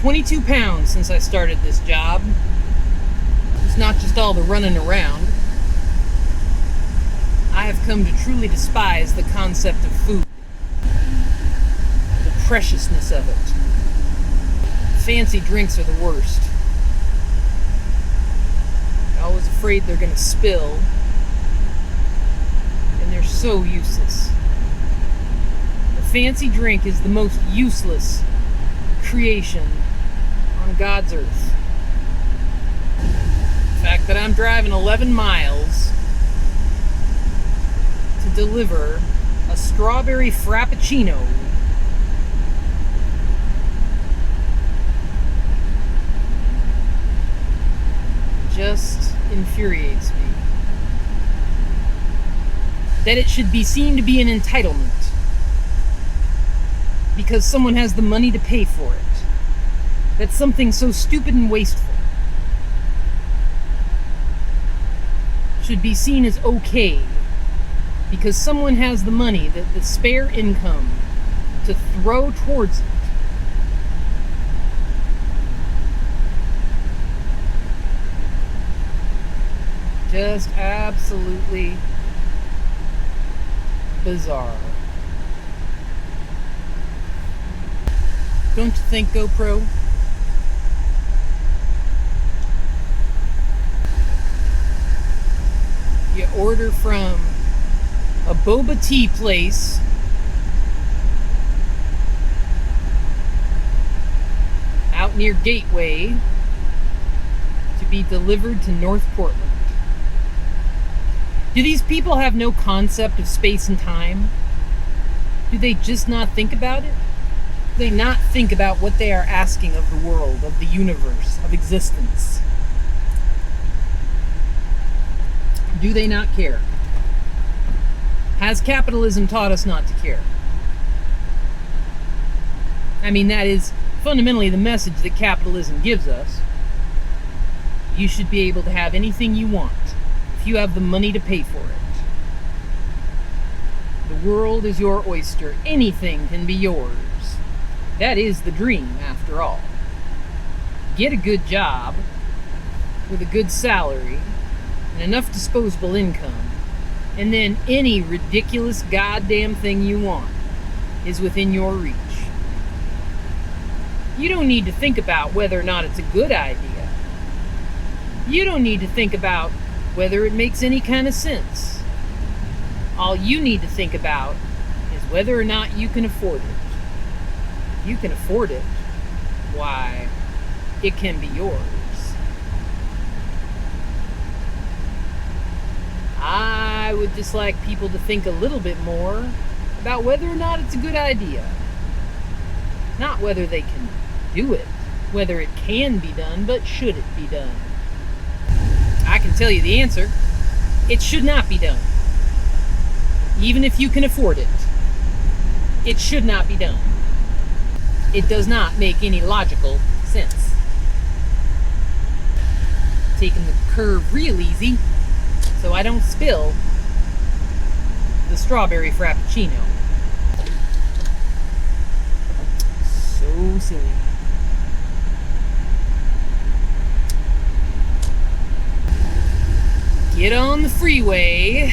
22 pounds since I started this job. It's not just all the running around. I have come to truly despise the concept of food, the preciousness of it. Fancy drinks are the worst. I'm always afraid they're going to spill, and they're so useless. A fancy drink is the most useless creation on God's earth. The fact that I'm driving 11 miles to deliver a strawberry frappuccino just infuriates me. That it should be seen to be an entitlement because someone has the money to pay for it. That's something so stupid and wasteful should be seen as okay because someone has the money, the spare income to throw towards it. Just absolutely bizarre. Don't you think, GoPro? You order from a boba tea place out near Gateway to be delivered to North Portland. Do these people have no concept of space and time? Do they just not think about it? Do they not think about what they are asking of the world, of the universe, of existence? Do they not care? Has capitalism taught us not to care? I mean, that is fundamentally the message that capitalism gives us. You should be able to have anything you want if you have the money to pay for it. The world is your oyster. Anything can be yours. That is the dream, after all. Get a good job with a good salary and enough disposable income, and then any ridiculous goddamn thing you want is within your reach. You don't need to think about whether or not it's a good idea. You don't need to think about whether it makes any kind of sense. All you need to think about is whether or not you can afford it. If you can afford it, why, it can be yours. I would just like people to think a little bit more about whether or not it's a good idea. Not whether they can do it, whether it can be done, but should it be done? I can tell you the answer. It should not be done. Even if you can afford it, it should not be done. It does not make any logical sense. Taking the curve real easy so I don't spill the strawberry frappuccino. So silly. Get on the freeway,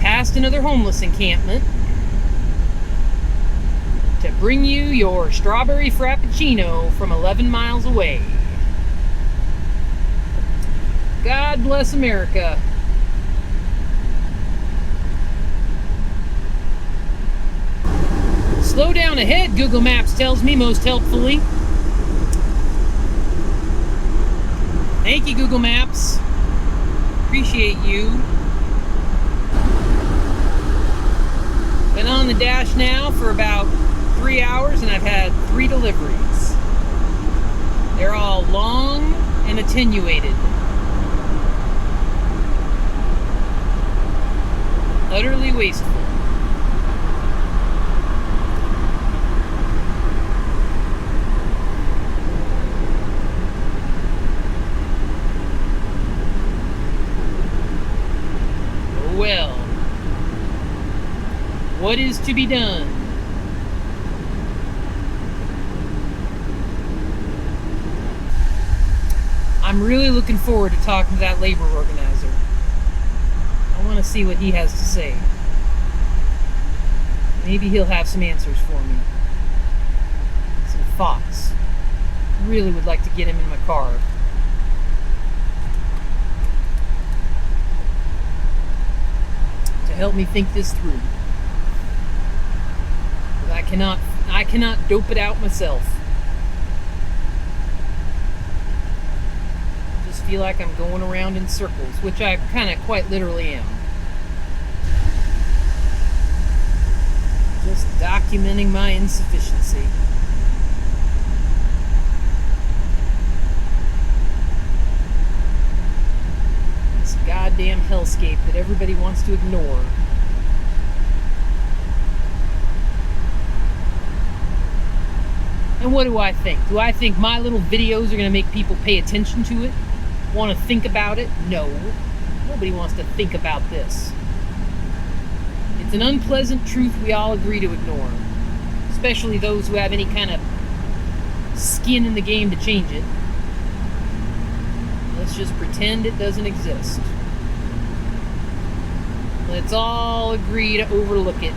past another homeless encampment, to bring you your strawberry frappuccino from 11 miles away. God bless America. Slow down ahead, Google Maps tells me most helpfully. Thank you, Google Maps. Appreciate you. Been on the dash now for about 3 hours and I've had 3 deliveries. They're all long and attenuated. Utterly wasteful. Well, what is to be done? I'm really looking forward to talking to that labor organizer. I want to see what he has to say. Maybe he'll have some answers for me. Some thoughts. I really would like to get him in my car. To help me think this through. But I cannot dope it out myself. I just feel like I'm going around in circles, which I kind of quite literally am. Just documenting my insufficiency. This goddamn hellscape that everybody wants to ignore. And what do I think? Do I think my little videos are going to make people pay attention to it? Want to think about it? No. Nobody wants to think about this. It's an unpleasant truth we all agree to ignore. Especially those who have any kind of skin in the game to change it. Let's just pretend it doesn't exist. Let's all agree to overlook it.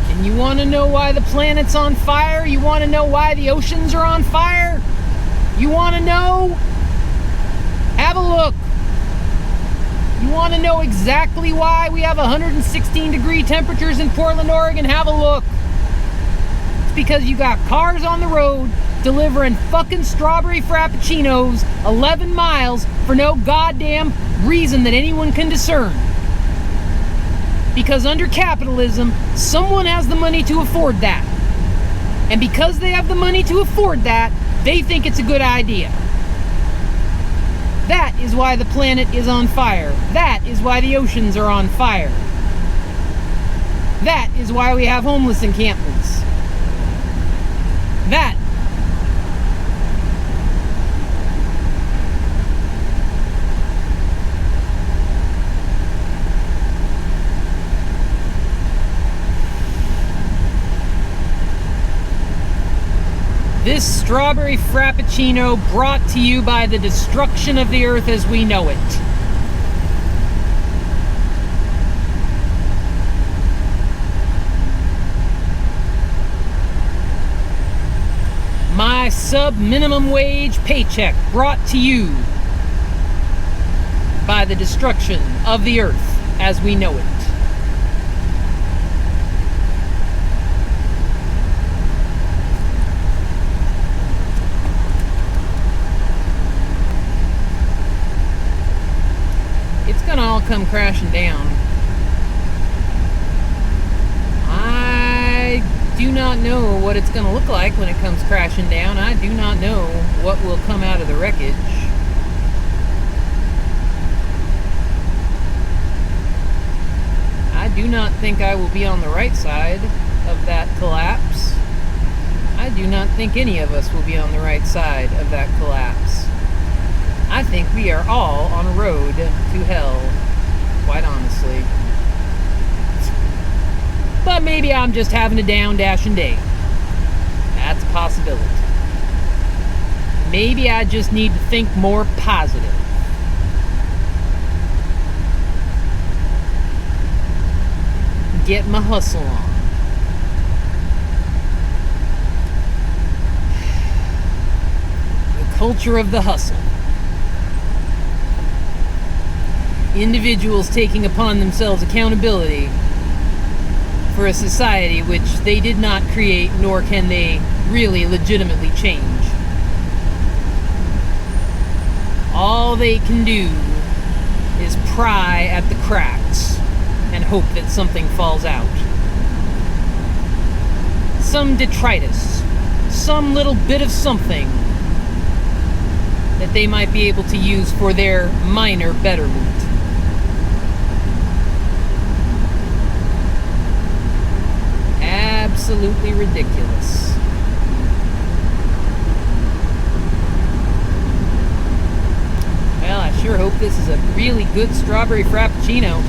And you want to know why the planet's on fire? You want to know why the oceans are on fire? You want to know? Have a look. You want to know exactly why we have 116-degree temperatures in Portland, Oregon? Have a look. It's because you got cars on the road delivering fucking strawberry frappuccinos 11 miles for no goddamn reason that anyone can discern. Because under capitalism, someone has the money to afford that. And because they have the money to afford that, they think it's a good idea. That is why the planet is on fire. That is why the oceans are on fire. That is why we have homeless encampments. That. This strawberry frappuccino brought to you by the destruction of the earth as we know it. My sub-minimum wage paycheck brought to you by the destruction of the earth as we know it. It's gonna all come crashing down. I do not know what it's gonna look like when it comes crashing down. I do not know what will come out of the wreckage. I do not think I will be on the right side of that collapse. I do not think any of us will be on the right side of that collapse. I think we are all on a road to hell, quite honestly. But maybe I'm just having a down Dashin day. That's a possibility. Maybe I just need to think more positive. Get my hustle on. The culture of the hustle. Individuals taking upon themselves accountability for a society which they did not create, nor can they really legitimately change. All they can do is pry at the cracks and hope that something falls out. Some detritus, some little bit of something that they might be able to use for their minor betterment. Absolutely ridiculous. Well, I sure hope this is a really good strawberry frappuccino.